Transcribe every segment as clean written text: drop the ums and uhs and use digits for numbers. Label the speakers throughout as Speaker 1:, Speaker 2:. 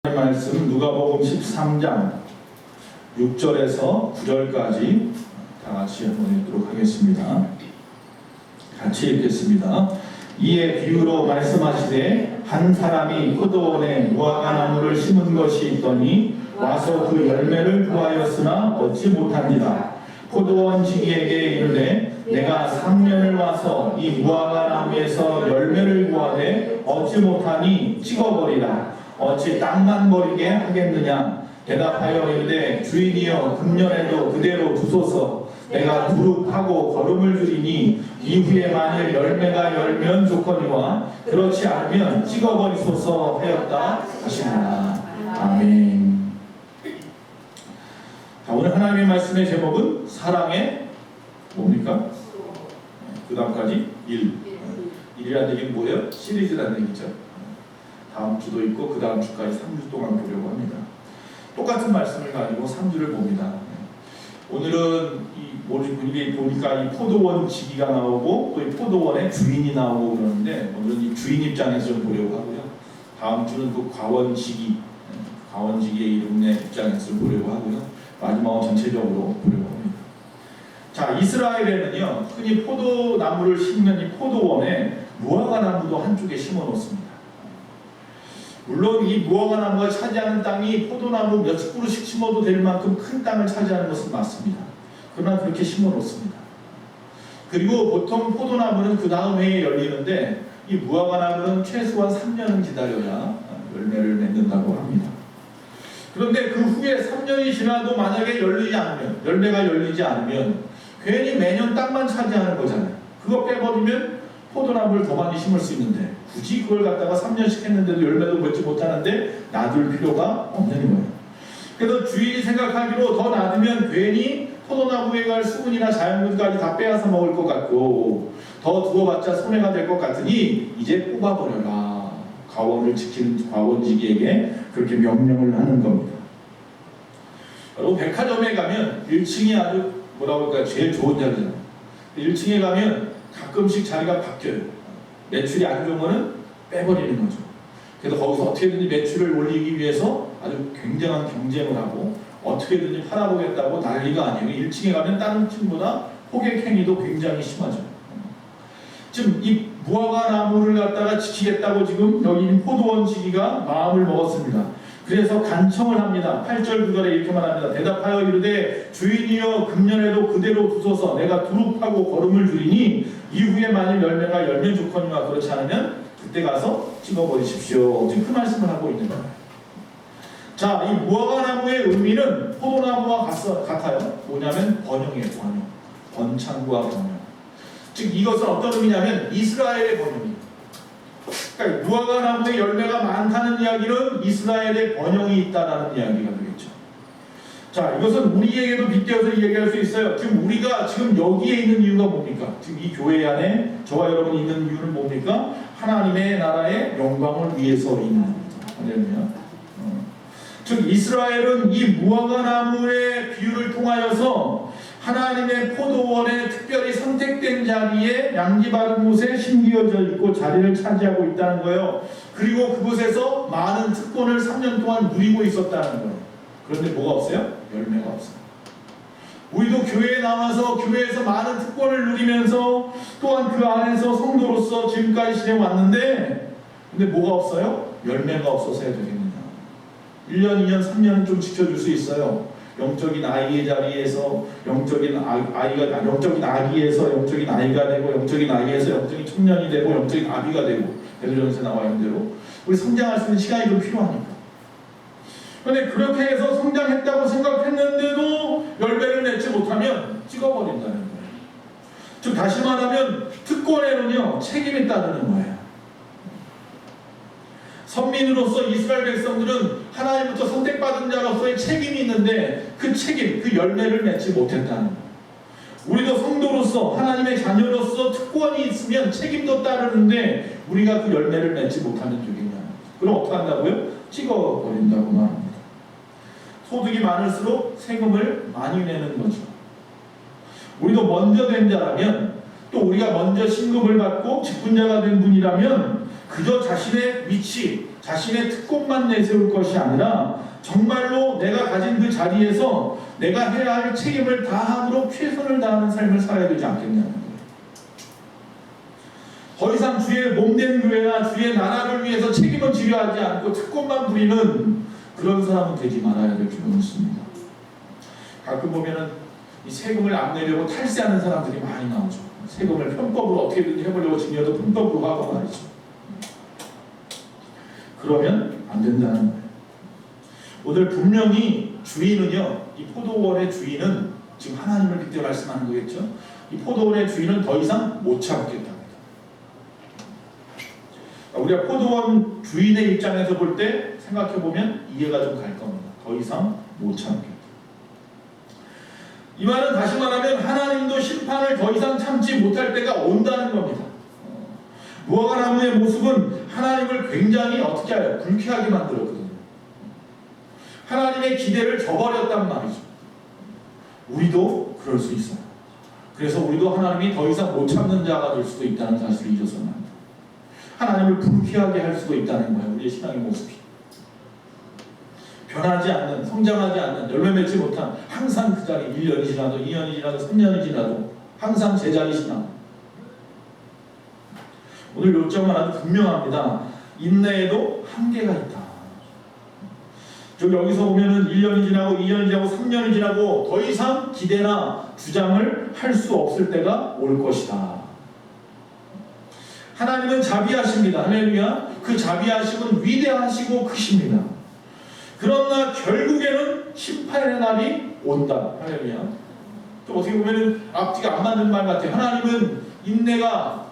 Speaker 1: 말씀 누가복음 13장 6절에서 9절까지 다 같이 한번 읽도록 하겠습니다. 같이 읽겠습니다. 이에 비유로 말씀하시되 한 사람이 포도원에 무화과 나무를 심은 것이 있더니 와서 그 열매를 구하였으나 얻지 못한지라. 포도원 지기에게 이르되 내가 3년을 와서 이 무화과 나무에서 열매를 구하되 얻지 못하니 찍어버리라. 어찌 땅만 버리게 하겠느냐. 대답하여 이르되 주인이여 금년에도 그대로 두소서. 내가 두릅하고 거름을 들이니 이후에 만일 열매가 열면 좋거니와 그렇지 않으면 찍어버리소서 하였다 하시니라. 아멘. 자, 오늘 하나님의 말씀의 제목은 사랑의 뭡니까? 그 다음까지 1이라는 얘기는 뭐예요? 시리즈라는 얘기죠. 다음 주도 있고 그 다음 주까지 3주 동안 보려고 합니다. 똑같은 말씀을 가지고 3주를 봅니다. 오늘은 우리 보니까 이 포도원 지기가 나오고 또 이 포도원의 주인이 나오고 그러는데 오늘은 이 주인 입장에서 좀 보려고 하고요. 다음 주는 그 과원지기의 이름의 입장에서 보려고 하고요. 마지막은 전체적으로 보려고 합니다. 자, 이스라엘에는요 흔히 포도나무를 심는 이 포도원에 무화과 나무도 한쪽에 심어 놓습니다. 물론 이 무화과 나무가 차지하는 땅이 포도나무 몇십 그루씩 심어도 될 만큼 큰 땅을 차지하는 것은 맞습니다. 그러나 그렇게 심어 놓습니다. 그리고 보통 포도나무는 그 다음 해에 열리는데 이 무화과 나무는 최소한 3년은 기다려야 열매를 맺는다고 합니다. 그런데 그 후에 3년이 지나도 만약에 열매가 열리지 않으면 괜히 매년 땅만 차지하는 거잖아요. 그거 빼버리면 포도나무를 더 많이 심을 수 있는데 굳이 그걸 갖다가 3년씩 했는데도 열매도 맺지 못하는데 놔둘 필요가 없는 거예요. 그래서 주인이 생각하기로 더 놔두면 괜히 포도나무에 갈 수분이나 자연분까지 다 빼앗아 먹을 것 같고 더 두어봤자 손해가 될 것 같으니 이제 뽑아버려라. 과원을 지키는 과원지기에게 그렇게 명령을 하는 겁니다. 여러분 백화점에 가면 1층이 아주 뭐라고 할까요? 제일 좋은 자리잖아요. 1층에 가면 가끔씩 자리가 바뀌어요. 매출이 안 좋은 거는 빼버리는 거죠. 그래서 거기서 어떻게든지 매출을 올리기 위해서 아주 굉장한 경쟁을 하고 어떻게든지 팔아보겠다고 난리가 아니에요. 1층에 가면 다른 층보다 호객 행위도 굉장히 심하죠. 지금 이 무화과 나무를 갖다가 지키겠다고 지금 여기 있는 포도원 지기가 마음을 먹었습니다. 그래서 간청을 합니다. 8절 9절에 이렇게 말합니다. 대답하여 이르되 주인이여 금년에도 그대로 두소서. 내가 두릅하고 거름을 들이니 이후에 만일 열매가 열면 좋거니와 그렇지 않으면 그때 가서 찍어버리십시오. 지금 그 말씀을 하고 있는 거예요. 자, 이 무화과 나무의 의미는 포도나무와 같아요. 뭐냐면 번영이에요. 번창과 번영. 즉 이것은 어떤 의미냐면 이스라엘의 번영이에요. 그러니까 무화과 나무의 열매가 많다는 이야기는 이스라엘의 번영이 있다라는 이야기가 되겠죠. 자, 이것은 우리에게도 빗대어서 얘기할 수 있어요. 지금 우리가 지금 여기에 있는 이유가 뭡니까? 지금 이 교회 안에 저와 여러분이 있는 이유는 뭡니까? 하나님의 나라의 영광을 위해서 있는 겁니다. 즉 이스라엘은 이 무화과 나무의 비유를 통하여서 하나님의 포도원에 특별히 선택된 자리에 양지 바른 곳에 심기어져 있고 자리를 차지하고 있다는 거예요. 그리고 그곳에서 많은 특권을 3년 동안 누리고 있었다는 거예요. 그런데 뭐가 없어요? 열매가 없어요. 우리도 교회에 나와서 교회에서 많은 특권을 누리면서 또한 그 안에서 성도로서 지금까지 지내왔는데 근데 뭐가 없어요? 열매가 없어서 해야 되겠느냐. 1년, 2년, 3년은 좀 지켜줄 수 있어요. 영적인 아이의 자리에서 영적인 아기에서 영적인 아이가 되고 영적인 아이에서 영적인 청년이 되고 영적인 아비가 되고 베드로전서에 나와 있는 대로 우리 성장할 수 있는 시간이 좀 필요하니까. 그런데 그렇게 해서 성장했다고 생각했는데도 열매를 맺지 못하면 찍어버린다는 거예요. 즉 다시 말하면 특권에는요 책임이 따르는 거예요. 선민으로서 이스라엘 백성들은 하나님부터 선택받은 자로서의 책임이 있는데 그 책임, 그 열매를 맺지 못했다는 거예요. 우리도 성도로서 하나님의 자녀로서 특권이 있으면 책임도 따르는데 우리가 그 열매를 맺지 못하면 되겠냐. 그럼 어떻게 한다고요? 찍어버린다고 말합니다. 소득이 많을수록 세금을 많이 내는 거죠. 우리도 먼저 된 자라면 또 우리가 먼저 신급을 받고 직분자가 된 분이라면 그저 자신의 위치, 자신의 특권만 내세울 것이 아니라 정말로 내가 가진 그 자리에서 내가 해야 할 책임을 다하도록 최선을 다하는 삶을 살아야 되지 않겠냐는 거예요. 더 이상 주의 몸된 교회나 주의 나라를 위해서 책임을 지려 하지 않고 특권만 부리는 그런 사람은 되지 말아야 될 줄로 믿습니다. 가끔 보면은 이 세금을 안 내려고 탈세하는 사람들이 많이 나오죠. 세금을 편법으로 어떻게든 해보려고 증여도 편법으로 하고 말이죠. 그러면 안 된다는 거예요. 오늘 분명히 주인은요, 이 포도원의 주인은 지금 하나님을 빗대 말씀하는 거겠죠. 이 포도원의 주인은 더 이상 못 참겠답니다. 우리가 포도원 주인의 입장에서 볼 때 생각해 보면 이해가 좀 갈 겁니다. 더 이상 못 참겠다. 이 말은 다시 말하면 하나님도 심판을 더 이상 참지 못할 때가 온다는 겁니다. 무화과 나무의 모습은 하나님을 굉장히 어떻게 해요? 불쾌하게 만들었거든요. 하나님의 기대를 저버렸단 말이죠. 우리도 그럴 수 있어요. 그래서 우리도 하나님이 더 이상 못 참는 자가 될 수도 있다는 사실을 잊어서는 안 돼요. 하나님을 불쾌하게 할 수도 있다는 거예요. 우리의 신앙의 모습이. 변하지 않는, 성장하지 않는, 열매 맺지 못한 항상 그 자리 1년이 지나도 2년이 지나도 3년이 지나도 항상 제자리 신앙. 오늘 요점은 아주 분명합니다. 인내에도 한계가 있다. 여기서 보면은 1년이 지나고 2년이 지나고 3년이 지나고 더 이상 기대나 주장을 할 수 없을 때가 올 것이다. 하나님은 자비하십니다. 할렐루야. 그 자비하심은 위대하시고 크십니다. 그러나 결국에는 심판의 날이 온다. 할렐루야. 좀 어떻게 보면은 앞뒤가 안 맞는 말 같아요. 하나님은 인내가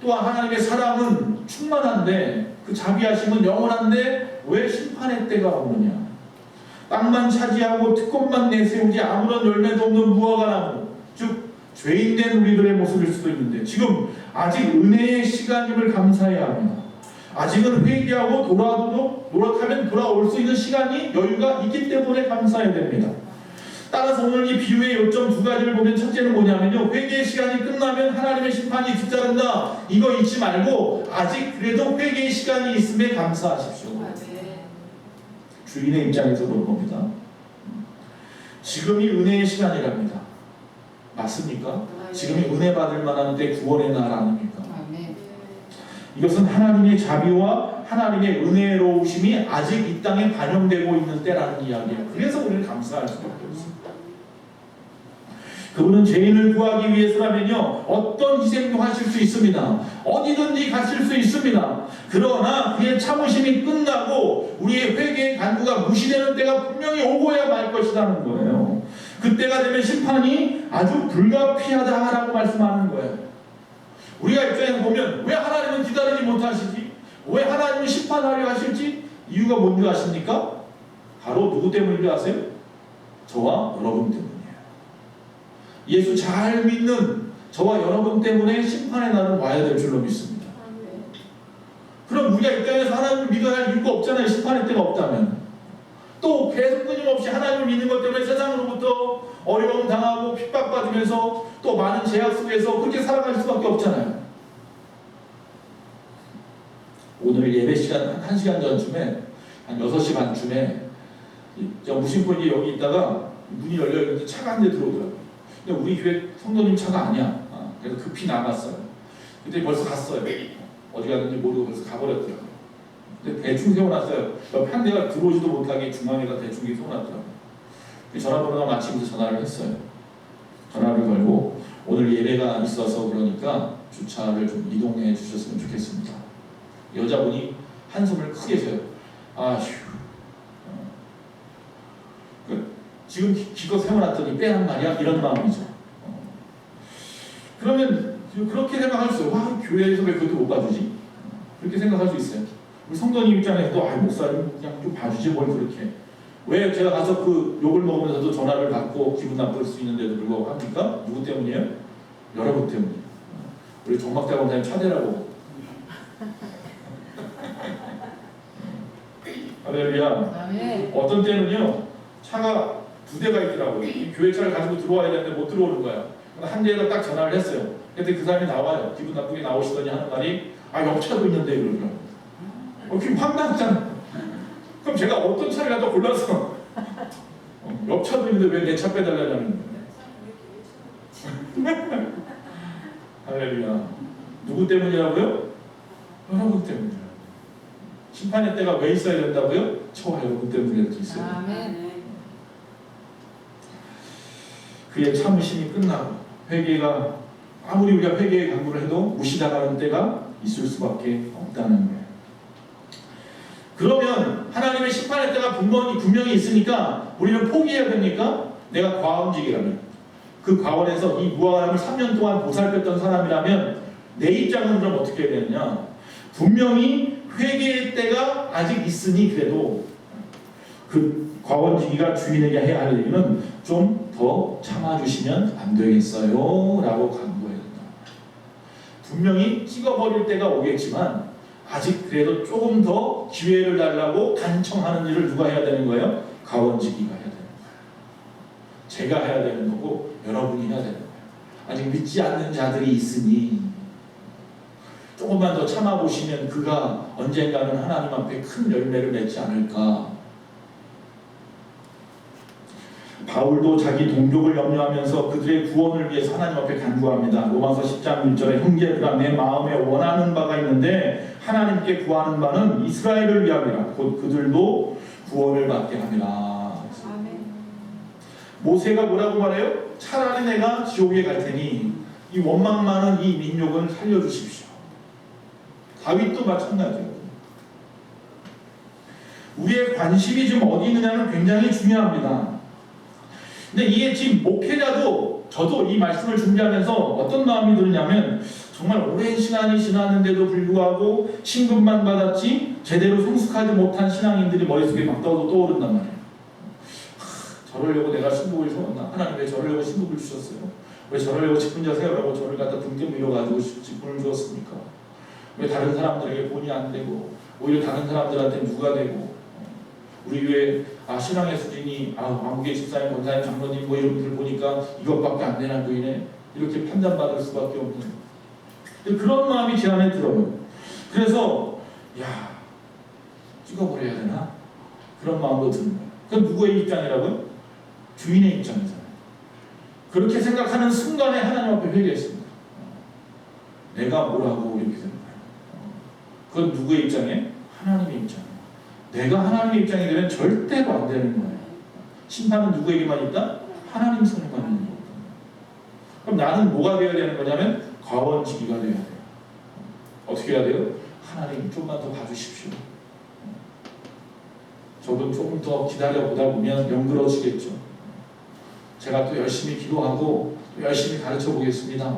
Speaker 1: 또한 하나님의 사랑은 충만한데 그 자비하심은 영원한데 왜 심판의 때가 오느냐. 땅만 차지하고 특권만 내세우지 아무런 열매도 없는 무화과나무, 즉 죄인된 우리들의 모습일 수도 있는데 지금 아직 은혜의 시간임을 감사해야 합니다. 아직은 회개하고 노력하면 돌아올 수 있는 시간이 여유가 있기 때문에 감사해야 됩니다. 따라서 오늘 이 비유의 요점 두 가지를 보면 첫째는 뭐냐면요, 회개의 시간이 끝나면 하나님의 심판이 뒤따른다. 이거 잊지 말고 아직 그래도 회개의 시간이 있음에 감사하십시오. 주인의 입장에서 볼 겁니다. 지금이 은혜의 시간이랍니다. 맞습니까? 지금이 은혜 받을 만한 때 구원의 날 아닙니까? 이것은 하나님의 자비와 하나님의 은혜로우심이 아직 이 땅에 반영되고 있는 때라는 이야기예요. 그래서 우리는 감사할 수밖에 없습니다. 그분은 죄인을 구하기 위해서라면요 어떤 희생도 하실 수 있습니다. 어디든지 가실 수 있습니다. 그러나 그의 참으심이 끝나고 우리의 회개의 간구가 무시되는 때가 분명히 오고야 말 것이라는 거예요. 그때가 되면 심판이 아주 불가피하다라고 말씀하는 거예요. 우리가 입장에서 보면 왜 하나님은 기다리지 못하시지? 왜 하나님은 심판하려 하실지? 이유가 뭔지 아십니까? 바로 누구 때문인지 아세요? 저와 여러분 때문이에요. 예수 잘 믿는 저와 여러분 때문에 심판의 날은 와야 될 줄로 믿습니다. 그럼 우리가 입장에서 하나님을 믿어야 할 이유가 없잖아요. 심판의 때가 없다면. 또 계속 끊임없이 하나님을 믿는 것 때문에 세상으로부터 어려움 당하고 핍박받으면서 또 많은 제약 속에서 그렇게 살아갈 수밖에 없잖아요. 오늘 예배 시간 한 1시간 전쯤에 한 6시 반쯤에 무심코 여기 있다가 문이 열려있는데 차가 한 대 들어오더라고요. 근데 우리 교회 성도님 차가 아니야. 그래서 급히 나갔어요. 그때 벌써 갔어요. 어디 갔는지 모르고 벌써 가버렸더라고요. 근데 대충 세워놨어요. 옆에 한 대가 들어오지도 못하게 중앙에다 대충 세워놨더라고요. 전화번호가 마치면서 전화를 했어요. 전화를 걸고 오늘 예배가 있어서 그러니까 주차를 좀 이동해 주셨으면 좋겠습니다. 여자분이 한숨을 크게 쉬어요. 아휴. 지금 기껏 세워놨더니 빼란 말이야? 이런 마음이죠. 그러면 그렇게 생각할 수 있어요. 와, 교회에서 왜 그것도 못 봐주지? 그렇게 생각할 수 있어요. 우리 성도님 입장에서도 목사님 그냥 좀 봐주지 뭘 그렇게. 왜 제가 가서 그 욕을 먹으면서도 전화를 받고 기분 나쁠 수 있는데도 불구하고 합니까? 누구 때문이에요? 여러분 때문이에요. 우리 정막대 원장님 차대라고. 할렐루야. 어떤 때는요 차가 2대가 있더라고요. 이 교회 차를 가지고 들어와야 되는데 못 들어오는 거야. 한 대에다 딱 전화를 했어요. 근데 그 사람이 나와요. 기분 나쁘게 나오시더니 하는 말이 옆차도 있는데 이러더라고요. 그게 황당하잖아. 그럼 제가 어떤 차를 갖다 골라서 옆 차도 있는데 왜 내 차 빼달라는 거야? 할렐루야. 누구 때문이라고요? 여러분 때문이에요. 심판의 때가 왜 있어야 된다고요? 저와 여러분 때문에 이렇게 있어요.
Speaker 2: 아멘.
Speaker 1: 그의 참으심이 끝나고 회개가 아무리 우리가 회개의 강구를 해도 무시당하는 때가 있을 수밖에 없다는 거예요. 그러면 하나님의 심판의 때가 분명히 있으니까 우리는 포기해야 됩니까? 내가 과원직이라면, 그 과원에서 이 무화과나무를 3년 동안 보살폈던 사람이라면 내 입장은 그럼 어떻게 해야 되느냐? 분명히 회개의 때가 아직 있으니 그래도 그 과원직이가 주인에게 해야 할 얘기는 좀 더 참아주시면 안 되겠어요? 라고 강구해야 된다. 분명히 찍어버릴 때가 오겠지만 아직 그래도 조금 더 기회를 달라고 간청하는 일을 누가 해야 되는 거예요? 과원직이가 해야 되는 거예요. 제가 해야 되는 거고 여러분이 해야 되는 거예요. 아직 믿지 않는 자들이 있으니 조금만 더 참아보시면 그가 언젠가는 하나님 앞에 큰 열매를 맺지 않을까. 바울도 자기 동족을 염려하면서 그들의 구원을 위해서 하나님 앞에 간구합니다. 로마서 10장 1절에 형제들아 내 마음에 원하는 바가 있는데 하나님께 구하는 바는 이스라엘을 위함이라 곧 그들도 구원을 받게 함이라. 모세가 뭐라고 말해요? 차라리 내가 지옥에 갈 테니 이 원망 많은 이 민족을 살려주십시오. 다윗도 마찬가지예요. 우리의 관심이 좀 어디 있느냐는 굉장히 중요합니다. 근데 이게 지금 목회자도 저도 이 말씀을 준비하면서 어떤 마음이 드느냐면 정말 오랜 시간이 지났는데도 불구하고 신급만 받았지 제대로 성숙하지 못한 신앙인들이 머릿속에 막 떠오른단 말이에요. 저러려고 내가 신급을 세웠나? 하나님 왜 저러려고 신급을 주셨어요? 왜 저러려고 직분자 세우라고 저를 갖다 등께 밀어가지고 직분을 주었습니까? 왜 다른 사람들에게 본이 안 되고 오히려 다른 사람들한테 누가 되고 우리 교회 신앙의 수준이 왕국의 집사님, 권사님, 장로님 뭐 이런 분들 보니까 이것밖에 안 되나 보이네 이렇게 판단받을 수밖에 없는 그런 마음이 제 안에 들어요. 그래서 찍어버려야 되나? 그런 마음도 드는 거예요. 그건 누구의 입장이라고요? 주인의 입장이잖아요. 그렇게 생각하는 순간에 하나님 앞에 회개했습니다. 내가 뭐라고 이렇게 되는 거예요. 그건 누구의 입장이에요? 하나님의 입장이에요. 내가 하나님의 입장이 되면 절대로 안 되는 거예요. 심판은 누구에게만 있다? 하나님 손에만 있는 거예요. 그럼 나는 뭐가 되어야 되는 거냐면 과원지기가 되어야 돼요. 어떻게 해야 돼요? 하나님 좀만 더 봐주십시오. 저도 조금 더 기다려보다 보면 영그러지겠죠. 제가 또 열심히 기도하고 또 열심히 가르쳐 보겠습니다.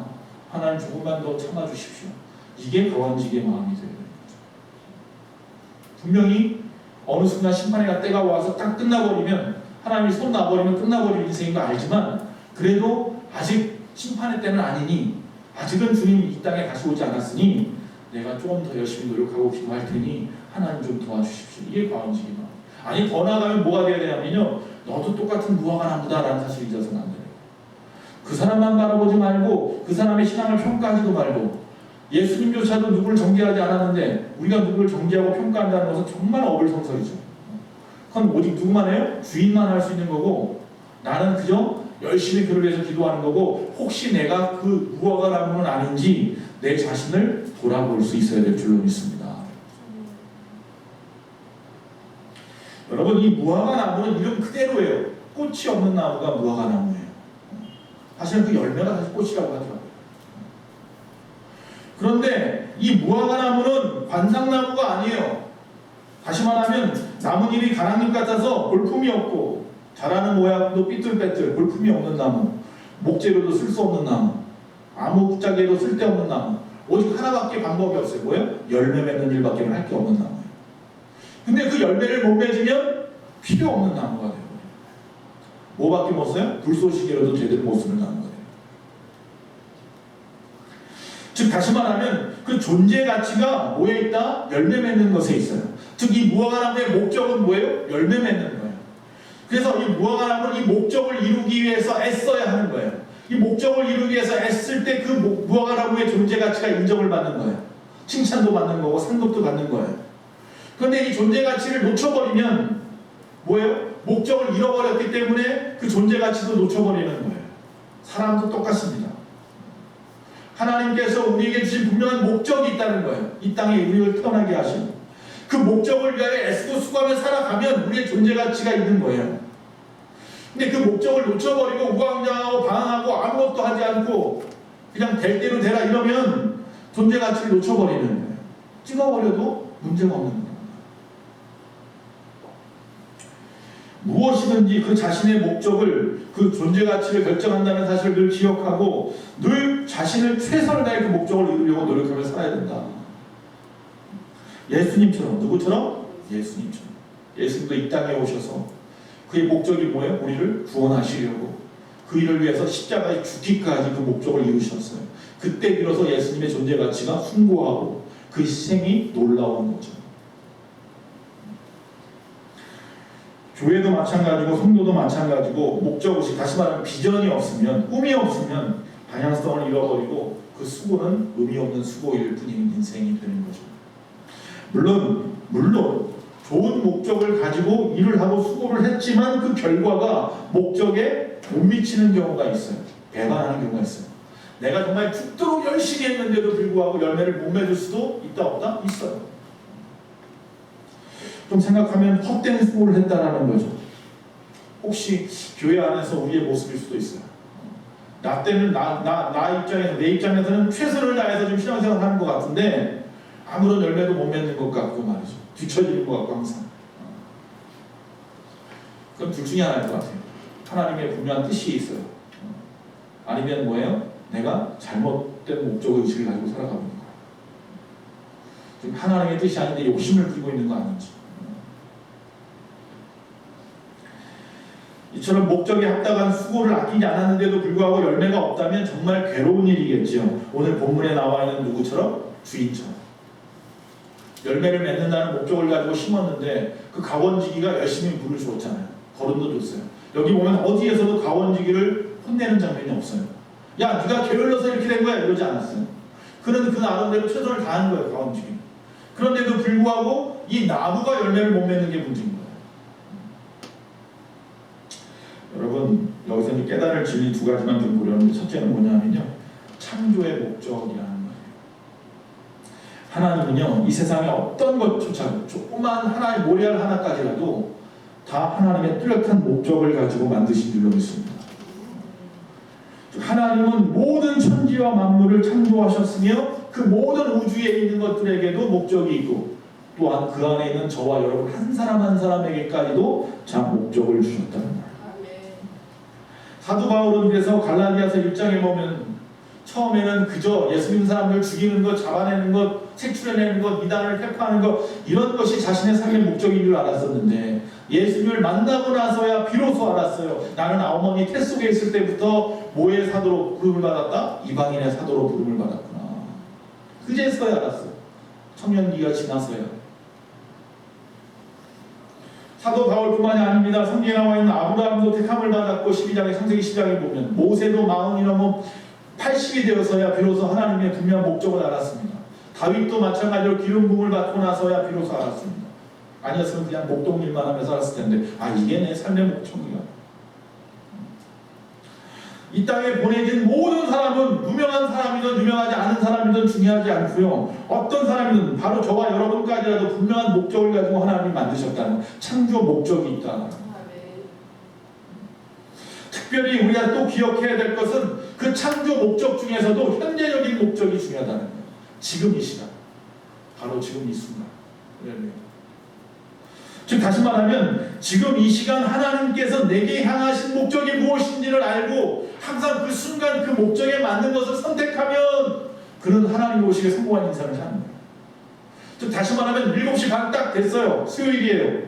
Speaker 1: 하나님 조금만 더 참아주십시오. 이게 과원지기의 마음이 되어야 되는 거죠. 분명히 어느 순간 심판의 때가 와서 딱 끝나버리면 하나님이 손 놔버리면 끝나버릴 인생인 거 알지만 그래도 아직 심판의 때는 아니니 아직은 주님이 이 땅에 다시 오지 않았으니 내가 조금 더 열심히 노력하고 기도할 테니 하나님 좀 도와주십시오. 이게 과원지기 마음. 아니 더 나아가면 뭐가 돼야 되냐면요 너도 똑같은 무화과 나무다라는 사실을 잊어서는 안 돼요. 그 사람만 바라보지 말고 그 사람의 신앙을 평가하지도 말고 예수님조차도 누구를 정죄하지 않았는데 우리가 누구를 정죄하고 평가한다는 것은 정말 어불성설이죠. 그건 오직 누구만 해요? 주인만 할 수 있는 거고 나는 그저 열심히 그를 위해서 기도하는 거고 혹시 내가 그 무화과 나무는 아닌지 내 자신을 돌아볼 수 있어야 될 줄로 믿습니다. 여러분 이 무화과 나무는 이름 그대로예요. 꽃이 없는 나무가 무화과 나무예요. 사실은 그 열매가 사실 꽃이라고 하더라고요. 그런데 이 무화과 나무는 관상나무가 아니에요. 다시 말하면 나뭇잎이 가랑잎 같아서 볼품이 없고 자라는 모양도 삐뚤빼뚤 볼품이 없는 나무, 목재로도 쓸 수 없는 나무, 아무 짝에도 쓸데없는 나무, 오직 하나밖에 방법이 없어요. 뭐예요? 열매 맺는 일밖에 할 게 없는 나무예요. 근데 그 열매를 못 맺으면 필요 없는 나무가 돼요. 뭐밖에 못 써요? 불쏘시개로도 제대로 못 쓰는 나무가 돼요. 즉 다시 말하면 그 존재 가치가 뭐에 있다? 열매 맺는 것에 있어요. 즉 이 무화과나무의 목적은 뭐예요? 열매 맺는 거예요. 그래서 이 무화과나무는 이 목적을 이루기 위해서 애써야 하는 거예요. 이 목적을 이루기 위해서 애쓸 때 그 무화과나무의 존재 가치가 인정을 받는 거예요. 칭찬도 받는 거고 상급도 받는 거예요. 그런데 이 존재 가치를 놓쳐버리면 뭐예요? 목적을 잃어버렸기 때문에 그 존재 가치도 놓쳐버리는 거예요. 사람도 똑같습니다. 하나님께서 우리에게 주신 분명한 목적이 있다는 거예요. 이 땅에 우리를 태어나게 하시고 그 목적을 위하여 애쓰고 수고하며 살아가면 우리의 존재 가치가 있는 거예요. 근데 그 목적을 놓쳐버리고 우왕좌왕하고 방황하고 아무것도 하지 않고 그냥 될 대로 되라 이러면 존재 가치를 놓쳐버리는 거예요. 찍어버려도 문제가 없는 거예요. 무엇이든지 그 자신의 목적을, 그 존재 가치를 결정한다는 사실을 늘 기억하고 늘 자신을 최선을 다해 그 목적을 이루려고 노력하며 살아야 된다. 예수님처럼. 누구처럼? 예수님처럼. 예수님도 이 땅에 오셔서 그의 목적이 뭐예요? 우리를 구원하시려고 그 일을 위해서 십자가에 죽기까지 그 목적을 이루셨어요. 그때 비로소 예수님의 존재 가치가 숭고하고 그 희생이 놀라운 거죠. 교회도 마찬가지고 성도도 마찬가지고 목적의식, 다시 말하면 비전이 없으면, 꿈이 없으면 방향성을 잃어버리고 그 수고는 의미 없는 수고일 뿐인 인생이 되는 거죠. 물론 좋은 목적을 가지고 일을 하고 수고를 했지만 그 결과가 목적에 못 미치는 경우가 있어요. 배반하는 경우가 있어요. 내가 정말 죽도록 열심히 했는데도 불구하고 열매를 못 맺을 수도 있다 없다? 있어요. 좀 생각하면 헛된 수고를 했다라는 거죠. 혹시 교회 안에서 우리의 모습일 수도 있어요. 나 때는 내 입장에서는 최선을 다해서 좀 신앙생활을 하는 것 같은데 아무런 열매도 못 맺는 것 같고 말이죠. 뒤처지는 것 같고 항상. 그럼 둘 중에 하나일 것 같아요. 하나님의 분명한 뜻이 있어요. 아니면 뭐예요? 내가 잘못된 목적 의식을 가지고 살아가고 있는 거예요. 지금 하나님의 뜻이 아닌데 욕심을 부리고 있는 거 아닌지. 이처럼 목적에 합당한 수고를 아끼지 않았는데도 불구하고 열매가 없다면 정말 괴로운 일이겠지요. 오늘 본문에 나와 있는 누구처럼? 주인처럼. 열매를 맺는다는 목적을 가지고 심었는데 그 가원지기가 열심히 물을 줬잖아요. 거름도 줬어요. 여기 보면 어디에서도 가원지기를 혼내는 장면이 없어요. 야, 네가 게을러서 이렇게 된 거야 이러지 않았어요. 그는 그 나름대로 최선을 다한 거예요. 가원지기. 그런데도 불구하고 이 나무가 열매를 못 맺는 게 문제인 거예요. 여러분, 여기서 이제 깨달을 진리 두 가지만 좀 보려는데, 첫째는 뭐냐면요, 창조의 목적이라는 거예요. 하나님은요, 이 세상에 어떤 것조차도 조그만 하나의 모래알 하나까지라도 다 하나님의 뚜렷한 목적을 가지고 만드신 줄로 믿습니다. 하나님은 모든 천지와 만물을 창조하셨으며 그 모든 우주에 있는 것들에게도 목적이 있고 또한 그 안에 있는 저와 여러분 한 사람 한 사람에게까지도 참 목적을 주셨다는 거예요. 사도 바울은 그래서 갈라디아서 1장에 보면 처음에는 그저 예수 믿는 사람들 죽이는 것, 잡아내는 것, 색출해내는 것, 이단을 회파하는 것, 이런 것이 자신의 삶의 목적인 줄 알았었는데 예수님을 만나고 나서야 비로소 알았어요. 나는 어머니 태 속에 있을 때부터 뭐의 사도로 부름을 받았다? 이방인의 사도로 부름을 받았구나. 그제서야 알았어요. 청년기가 지나서야. 사도 바울뿐만이 아닙니다. 성경에 나와 있는 아브라함도 택함을 받았고 12장에 창세기 10장에 보면 모세도 40이 넘어 80이 되어서야 비로소 하나님의 분명한 목적을 알았습니다. 다윗도 마찬가지로 기름 부음을 받고 나서야 비로소 알았습니다. 아니었으면 그냥 목동일만 하면서 살았을 텐데 이게 내 삶의 목적이야. 이 땅에 보내진 모든 사람은 유명한 사람이든 유명하지 않은 사람이든 중요하지 않고요. 어떤 사람이든 바로 저와 여러분까지라도 분명한 목적을 가지고 하나님이 만드셨다는 창조 목적이 있다. 특별히 우리가 또 기억해야 될 것은 그 창조 목적 중에서도 현재적인 목적이 중요하다는 거예요. 지금 이 시간. 바로 지금 이 순간. 즉 다시 말하면 지금 이 시간 하나님께서 내게 향하신 목적이 무엇인지를 알고 항상 그 순간 그 목적에 맞는 것을 선택하면 그는 하나님 오시기에 성공한 인생을 사는 거예요. 즉 다시 말하면 7시 반 딱 됐어요. 수요일이에요.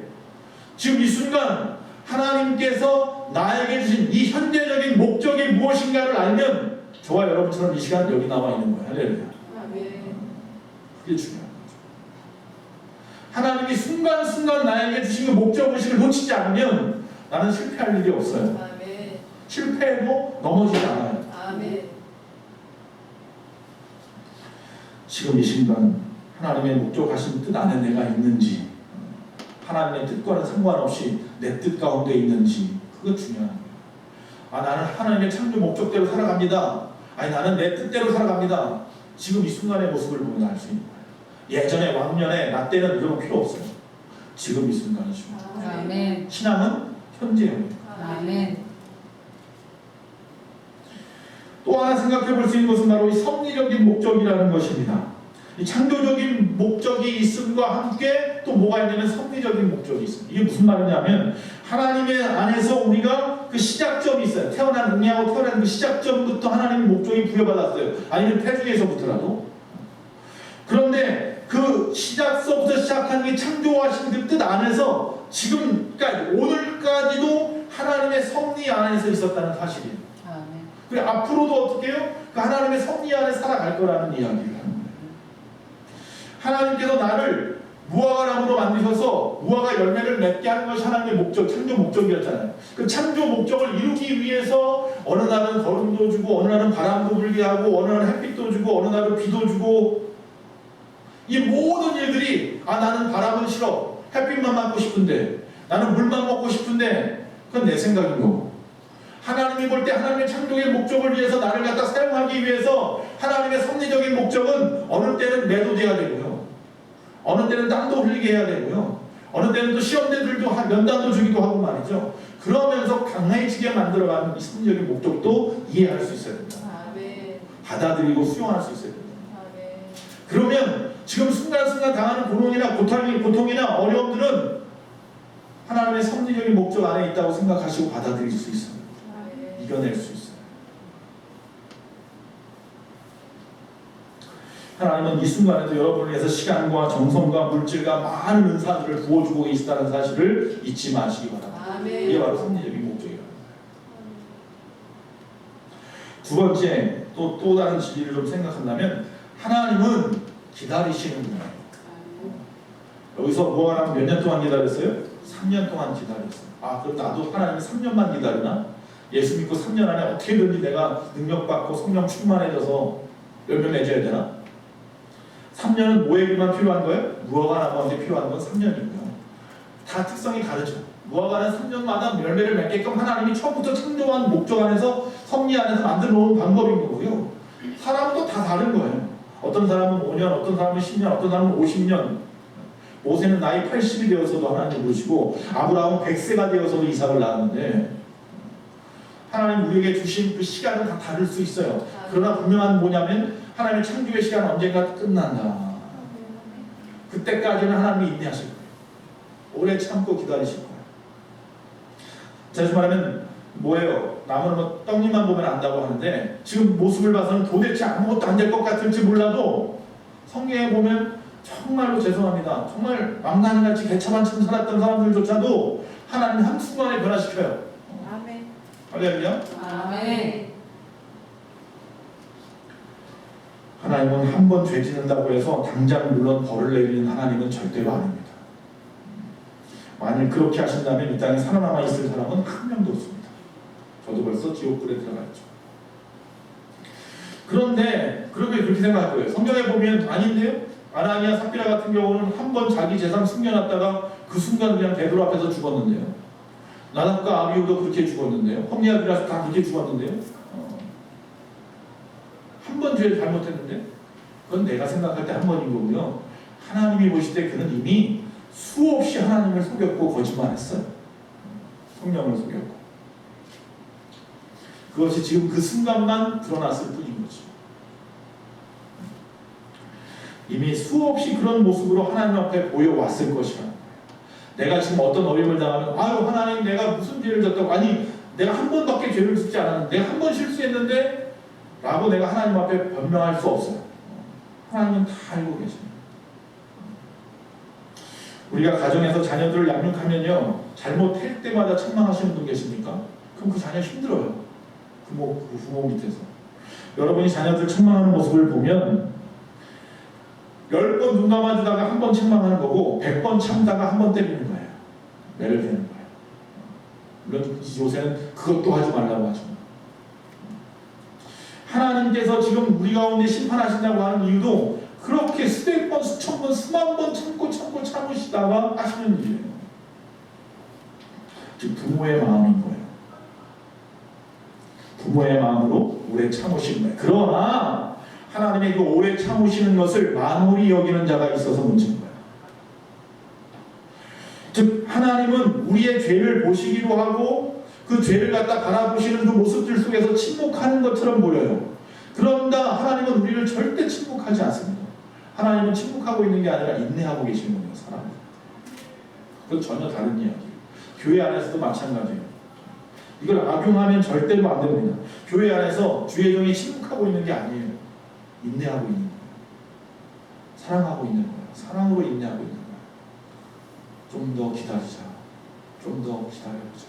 Speaker 1: 지금 이 순간 하나님께서 나에게 주신 이 현재적인 목적이 무엇인가를 알면 저와 여러분처럼 이 시간 여기 나와 있는 거예요. 할렐루야. 그게 중요해요. 하나님이 순간순간 나에게 주신 그 목적의식을 놓치지 않으면 나는 실패할 일이 없어요. 아멘. 실패해도 넘어지지 않아요. 아멘. 지금 이 순간 하나님의 목적하신 뜻 안에 내가 있는지 하나님의 뜻과는 상관없이 내 뜻 가운데 있는지, 그거 중요한 거예요. 아, 나는 하나님의 창조 목적대로 살아갑니다. 아니, 나는 내 뜻대로 살아갑니다. 지금 이 순간의 모습을 보면 알 수 있는 거예요. 예전에 왕년에 나 때는 이런 거 필요 없어요. 지금 이 순간이 중요해요.
Speaker 2: 아멘.
Speaker 1: 신앙은 현재예요.
Speaker 2: 아멘.
Speaker 1: 또 하나 생각해 볼 수 있는 것은 바로 이 섭리적인 목적이라는 것입니다. 이 창조적인 목적이 있음과 함께 또 뭐가 있냐면 섭리적인 목적이 있습니다. 이게 무슨 말이냐면 하나님의 안에서 우리가 그 시작점이 있어요. 응하고 태어난 그 시작점부터 하나님의 목적이 부여받았어요. 아니면 태중에서부터라도. 그런데 그 시작서부터 시작한 게 창조하신 그 뜻 안에서 지금까지 오늘까지도 하나님의 섭리 안에서 있었다는 사실이에요.
Speaker 2: 아멘.
Speaker 1: 그리고 앞으로도 어떻게 해요? 그 하나님의 섭리 안에 살아갈 거라는 이야기를 하는 거예요. 하나님께서 나를 무화과 나무로 만드셔서 무화과 열매를 맺게 하는 것이 하나님의 목적, 창조 목적이었잖아요. 그 창조 목적을 이루기 위해서 어느 날은 거름도 주고 어느 날은 바람도 불게 하고 어느 날은 햇빛도 주고 어느 날은 비도 주고, 이 모든 일들이 나는 바람은 싫어, 햇빛만 맞고 싶은데, 나는 물만 먹고 싶은데, 그건 내 생각인 거고, 하나님이 볼 때 하나님의 창조의 목적을 위해서 나를 갖다 사용하기 위해서 하나님의 섭리적인 목적은 어느 때는 매도돼야 되고요, 어느 때는 땀도 흘리게 해야 되고요, 어느 때는 또 시험대들도 면단도 주기도 하고 말이죠. 그러면서 강해지게 만들어가는 이 섭리적인 목적도 이해할 수 있어야 된다.
Speaker 2: 아멘.
Speaker 1: 받아들이고 수용할 수 있어야 된다.
Speaker 2: 아멘.
Speaker 1: 그러면 지금 순간순간 당하는 고통이나 어려움들은 하나님의 섭리적인 목적 안에 있다고 생각하시고 받아들일 수 있어요. 이겨낼 수 있어요. 하나님은 이 순간에도 여러분을 위해서 시간과 정성과 물질과 많은 은사들을 부어주고 계시다는 사실을 잊지 마시기 바랍니다.
Speaker 2: 아멘.
Speaker 1: 이게 바로 섭리적인 목적이라는 거예요. 두 번째, 또 다른 진리를 좀 생각한다면 하나님은 기다리시는 분이에요. 여기서 무화과 몇 년 동안 기다렸어요? 3년 동안 기다렸어요. 그럼 나도 하나님이 3년만 기다리나? 예수 믿고 3년 안에 어떻게든지 내가 능력받고 성령 충만해져서 열매 맺어야 되나? 3년은 뭐에게만 필요한 거예요? 무화과 나무한테 필요한 건 3년이고요. 다 특성이 다르죠. 무화과는 3년마다 열매를 맺게끔 하나님이 처음부터 창조한 목적 안에서 섭리 안에서 만들어 놓은 방법인 거고요. 사람은 또 다 다른 거예요. 어떤 사람은 5년, 어떤 사람은 10년, 어떤 사람은 50년. 모세는 나이 80이 되어서도 하나님 부르시고 아브라함은 100세가 되어서도 이삭을 낳았는데, 하나님 우리에게 주신 그 시간은 다 다를 수 있어요. 그러나 분명한 뭐냐면 하나님의 창조의 시간은 언젠가 끝난다. 그때까지는 하나님이 인내하실 거예요. 오래 참고 기다리실 거예요. 다시 말하면 뭐예요? 나무는 뭐 떡잎만 보면 안다고 하는데, 지금 모습을 봐서는 도대체 아무것도 안 될 것 같을지 몰라도 성경에 보면 정말로 죄송합니다, 정말 망나니같이 개차반처럼 살았던 사람들조차도 하나님 한순간에 변화시켜요.
Speaker 2: 아멘.
Speaker 1: 할렐루야.
Speaker 2: 아멘.
Speaker 1: 하나님은 한 번 죄 짓는다고 해서 당장 물론 벌을 내리는 하나님은 절대로 아닙니다. 만일 그렇게 하신다면 이 땅에 살아남아 있을 사람은 한 명도 없습니다. 저도 벌써 지옥불에 들어갔죠. 그런데 그렇게 생각할 거예요. 성경에 보면 아닌데요? 아나니아 삽비라 같은 경우는 한 번 자기 재산 숨겨놨다가 그 순간 그냥 베드로 앞에서 죽었는데요. 나답과 아비후도 그렇게 죽었는데요. 홈리아비라서 다 그렇게 죽었는데요. 한 번 죄를 잘못했는데 그건 내가 생각할 때 한 번인 거고요. 하나님이 보실 때 그는 이미 수없이 하나님을 속였고 거짓말했어요. 성령을 속였고. 그것이 지금 그 순간만 드러났을 뿐인 거죠. 이미 수없이 그런 모습으로 하나님 앞에 보여왔을 것이라. 내가 지금 어떤 어려움을 당하면 하나님 내가 무슨 죄를 졌다고, 아니 내가 한 번밖에 죄를 짓지 않았는데, 내가 한 번 실수했는데 라고 내가 하나님 앞에 변명할 수 없어요. 하나님은 다 알고 계십니다. 우리가 가정에서 자녀들을 양육하면요, 잘못할 때마다 책망하시는 분 계십니까? 그럼 그 자녀 힘들어요. 그 부모 밑에서. 여러분이 자녀들 책망하는 모습을 보면 10번 눈 감아주다가 한 번 책망하는 거고 100번 참다가 한 번 때리는 거예요. 매를 대는 거예요. 물론 요새는 그것도 하지 말라고 하죠. 하나님께서 지금 우리 가운데 심판하신다고 하는 이유도 그렇게 수백 번, 수천 번, 수만 번 참고 참으시다가 하시는 일이에요. 즉 부모의 마음인 거예요. 부모의 마음으로 오래 참으시는 거예요. 그러나 하나님의 그 오래 참으시는 것을 만홀히 여기는 자가 있어서 문제인 거예요. 즉 하나님은 우리의 죄를 보시기도 하고 그 죄를 갖다 바라보시는 그 모습들 속에서 침묵하는 것처럼 보여요. 그런다 하나님은 우리를 절대 침묵하지 않습니다. 하나님은 침묵하고 있는 게 아니라 인내하고 계시는 거예요. 사람은. 그건 전혀 다른 이야기예요. 교회 안에서도 마찬가지예요. 이걸 악용하면 절대로 안 됩니다. 교회 안에서 주의 종이 침묵하고 있는 게 아니에요. 인내하고 있는 거예요. 사랑하고 있는 거예요. 사랑으로 인내하고 있는 거예요. 좀 더 기다리자. 좀 더 기다려보자.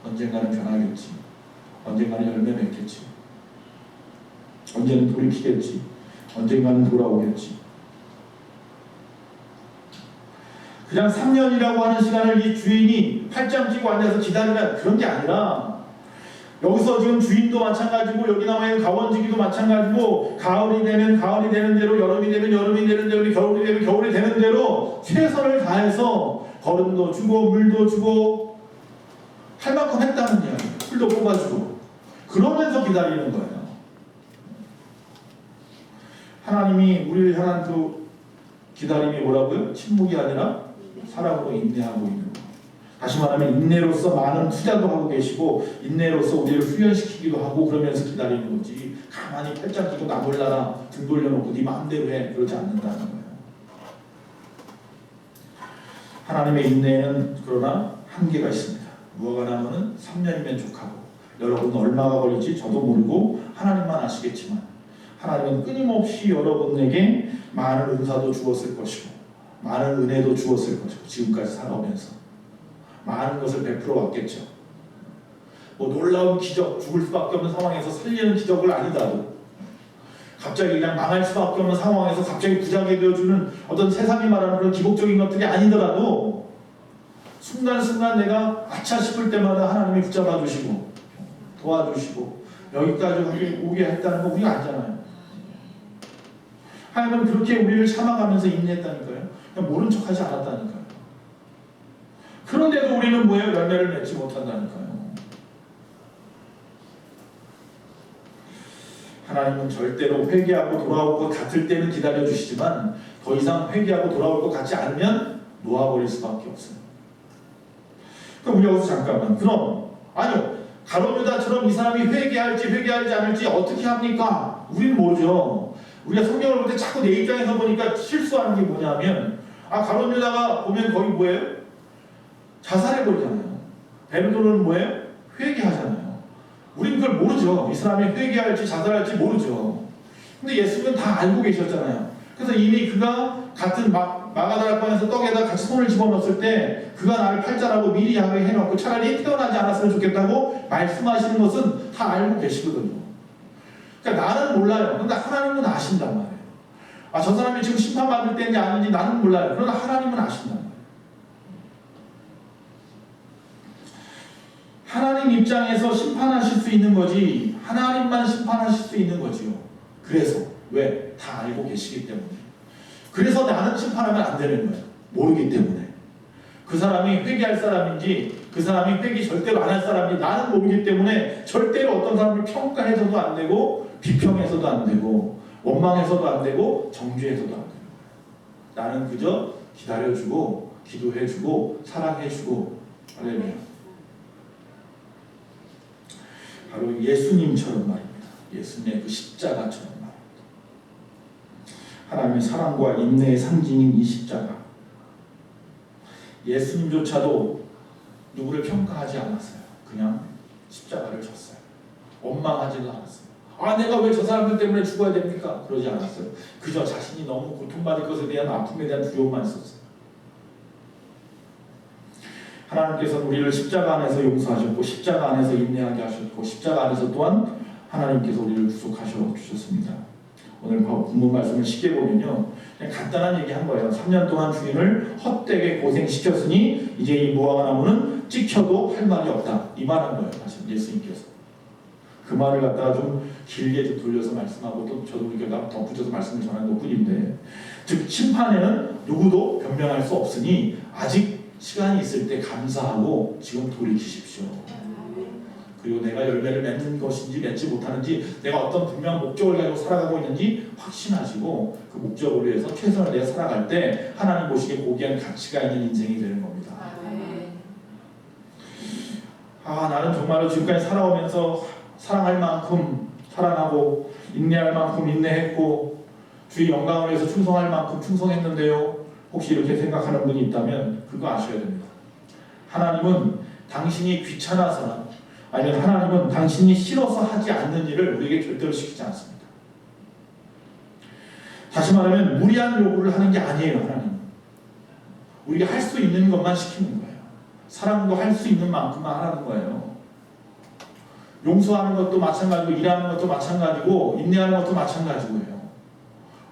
Speaker 1: 언젠가는 변하겠지. 언젠가는 열매 맺겠지. 언제는 돌이키겠지. 언젠가는 돌아오겠지. 그냥 3년이라고 하는 시간을 이 주인이 팔짱 끼고 앉아서 기다리라 그런 게 아니라 여기서 지금 주인도 마찬가지고 여기 나와 있는 가원지기도 마찬가지고 가을이 되면 가을이 되는 대로 여름이 되면 여름이 되는 대로 겨울이 되면 겨울이 되는 대로 최선을 다해서 거름도 주고 물도 주고 할 만큼 했다는 이야기. 풀도 뽑아주고 그러면서 기다리는 거예요. 하나님이 우리를 향한 그 기다림이 뭐라고요? 침묵이 아니라 사랑으로 인내하고 있는 거예요. 다시 말하면 인내로서 많은 투자도 하고 계시고 인내로서 우리를 훈련시키기도 하고 그러면서 기다리는 거지 가만히 팔짱 끼고 나 몰라라 등 돌려놓고 네 마음대로 해 그러지 않는다는 거예요. 하나님의 인내는 그러나 한계가 있습니다. 무화과 나무는 3년이면 족하고 여러분은 얼마가 걸릴지 저도 모르고 하나님만 아시겠지만 하나님은 끊임없이 여러분에게 많은 은사도 주었을 것이고 많은 은혜도 주었을 것이고 지금까지 살아오면서 많은 것을 베풀어 왔겠죠. 뭐 놀라운 기적, 죽을 수밖에 없는 상황에서 살리는 기적을 아니더라도 갑자기 그냥 망할 수밖에 없는 상황에서 갑자기 부자게 되어주는 어떤 세상이 말하는 그런 기복적인 것들이 아니더라도 순간순간 내가 아차 싶을 때마다 하나님이 붙잡아 주시고 도와주시고 여기까지 오게 했다는 거 우리가 알잖아요. 하나님은 그렇게 우리를 참아가면서 인내했다니까요. 그냥 모른 척하지 않았다니까요. 그런데도 우리는 뭐예요? 열매를 맺지 못한다니까요. 하나님은 절대로 회개하고 돌아올 것 같을 때는 기다려주시지만 더 이상 회개하고 돌아올 것 같지 않으면 놓아버릴 수밖에 없어요. 그럼 우리 여기서 잠깐만 그럼 아니요 가룟 유다처럼 이 사람이 회개할지 회개하지 않을지 어떻게 합니까? 우리는 모르죠. 우리가 성경을 볼 때 자꾸 내 입장에서 보니까 실수하는 게 뭐냐면 가룟 유다가 보면 거의 뭐예요? 자살해버리잖아요. 베드로는 뭐예요? 회개하잖아요. 우리는 그걸 모르죠. 이 사람이 회개할지 자살할지 모르죠. 근데 예수님은 다 알고 계셨잖아요. 그래서 이미 그가 같은 마가다락방에서 떡에다 같이 손을 집어넣었을 때 그가 나를 팔자라고 미리 해놓고 차라리 태어나지 않았으면 좋겠다고 말씀하시는 것은 다 알고 계시거든요. 그러니까 나는 몰라요. 그런데 하나님은 아신단 말이에요. 저 사람이 지금 심판받을 때인지 아닌지 나는 몰라요. 그러나 하나님은 아신단 말이에요. 하나님 입장에서 심판하실 수 있는 거지 하나님만 심판하실 수 있는 거지요. 그래서 왜? 다 알고 계시기 때문에. 그래서 나는 심판하면 안 되는 거예요. 모르기 때문에. 그 사람이 회개할 사람인지 그 사람이 회개 절대로 안 할 사람인지 나는 모르기 때문에 절대로 어떤 사람을 평가해서도 안 되고 비평해서도 안 되고 원망해서도 안 되고 정죄해서도 안 되고 나는 그저 기다려주고 기도해주고 사랑해주고 할렐루야. 바로 예수님처럼 말입니다. 예수님의 그 십자가처럼 말입니다. 하나님의 사랑과 인내의 상징인 이 십자가. 예수님조차도 누구를 평가하지 않았어요. 그냥 십자가를 졌어요. 원망하지도 않았어요. 내가 왜 저 사람들 때문에 죽어야 됩니까? 그러지 않았어요. 그저 자신이 너무 고통받을 것에 대한 아픔에 대한 두려움만 있었어요. 하나님께서는 우리를 십자가 안에서 용서하셨고 십자가 안에서 인내하게 하셨고 십자가 안에서 또한 하나님께서 우리를 구속하셔 주셨습니다. 오늘 본문 말씀을 쉽게 보면요. 그냥 간단한 얘기 한 거예요. 3년 동안 주인을 헛되게 고생시켰으니 이제 이 무화과 나무는 찍혀도 할 말이 없다. 이 말한 거예요. 사실 예수님께서. 그 말을 갖다가 좀 길게 좀 돌려서 말씀하고 또 저도 이렇게 덧붙여서 말씀을 전한 것 뿐인데 즉 심판에는 누구도 변명할 수 없으니 아직 시간이 있을 때 감사하고 지금 돌이키십시오. 그리고 내가 열매를 맺는 것인지 맺지 못하는지, 내가 어떤 분명한 목적을 가지고 살아가고 있는지 확신하시고 그 목적을 위해서 최선을 내어 살아갈 때 하나님 보시기에 고귀한 가치가 있는 인생이 되는 겁니다. 나는 정말로 지금까지 살아오면서 사랑할 만큼 사랑하고 인내할 만큼 인내했고 주의 영광을 위해서 충성할 만큼 충성했는데요. 혹시 이렇게 생각하는 분이 있다면 그거 아셔야 됩니다. 하나님은 당신이 귀찮아서나 아니면 하나님은 당신이 싫어서 하지 않는 일을 우리에게 절대로 시키지 않습니다. 다시 말하면 무리한 요구를 하는 게 아니에요. 하나님은 우리가 할 수 있는 것만 시키는 거예요. 사랑도 할 수 있는 만큼만 하라는 거예요. 용서하는 것도 마찬가지고 일하는 것도 마찬가지고 인내하는 것도 마찬가지고요.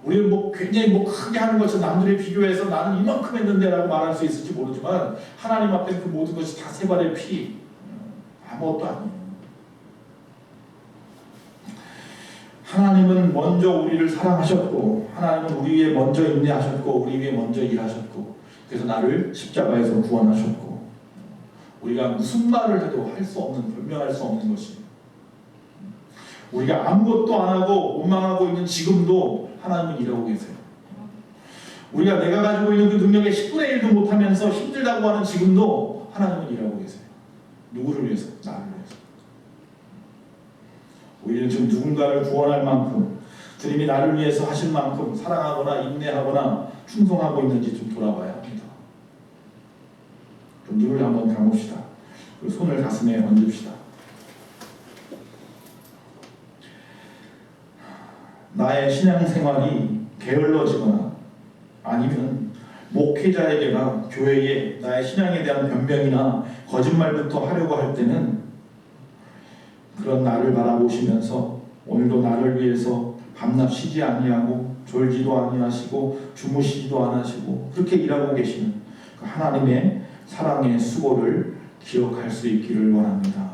Speaker 1: 우리는 굉장히 크게 하는 것처럼 남들에 비교해서 나는 이만큼 했는데 라고 말할 수 있을지 모르지만 하나님 앞에 그 모든 것이 다 세 발의 피, 아무것도 아니에요. 하나님은 먼저 우리를 사랑하셨고 하나님은 우리 위에 먼저 인내하셨고 우리 위에 먼저 일하셨고 그래서 나를 십자가에서 구원하셨고 우리가 무슨 말을 해도 할 수 없는, 변명할 수 없는 것이에요. 우리가 아무것도 안 하고 원망하고 있는 지금도 하나님은 일하고 계세요. 우리가 내가 가지고 있는 그 능력의 10분의 1도 못하면서 힘들다고 하는 지금도 하나님은 일하고 계세요. 누구를 위해서? 나를 위해서. 우리는 지금 누군가를 구원할 만큼 주님이 나를 위해서 하신 만큼 사랑하거나 인내하거나 충성하고 있는지 좀 돌아봐야 합니다. 좀 눈을 한번 감읍시다. 그리고 손을 가슴에 얹읍시다. 나의 신앙생활이 게을러지거나 아니면 목회자에게나 교회에 나의 신앙에 대한 변명이나 거짓말부터 하려고 할 때는 그런 나를 바라보시면서 오늘도 나를 위해서 밤낮 쉬지 아니하고 졸지도 아니하시고 주무시지도 않으시고 그렇게 일하고 계시는 그 하나님의 사랑의 수고를 기억할 수 있기를 원합니다.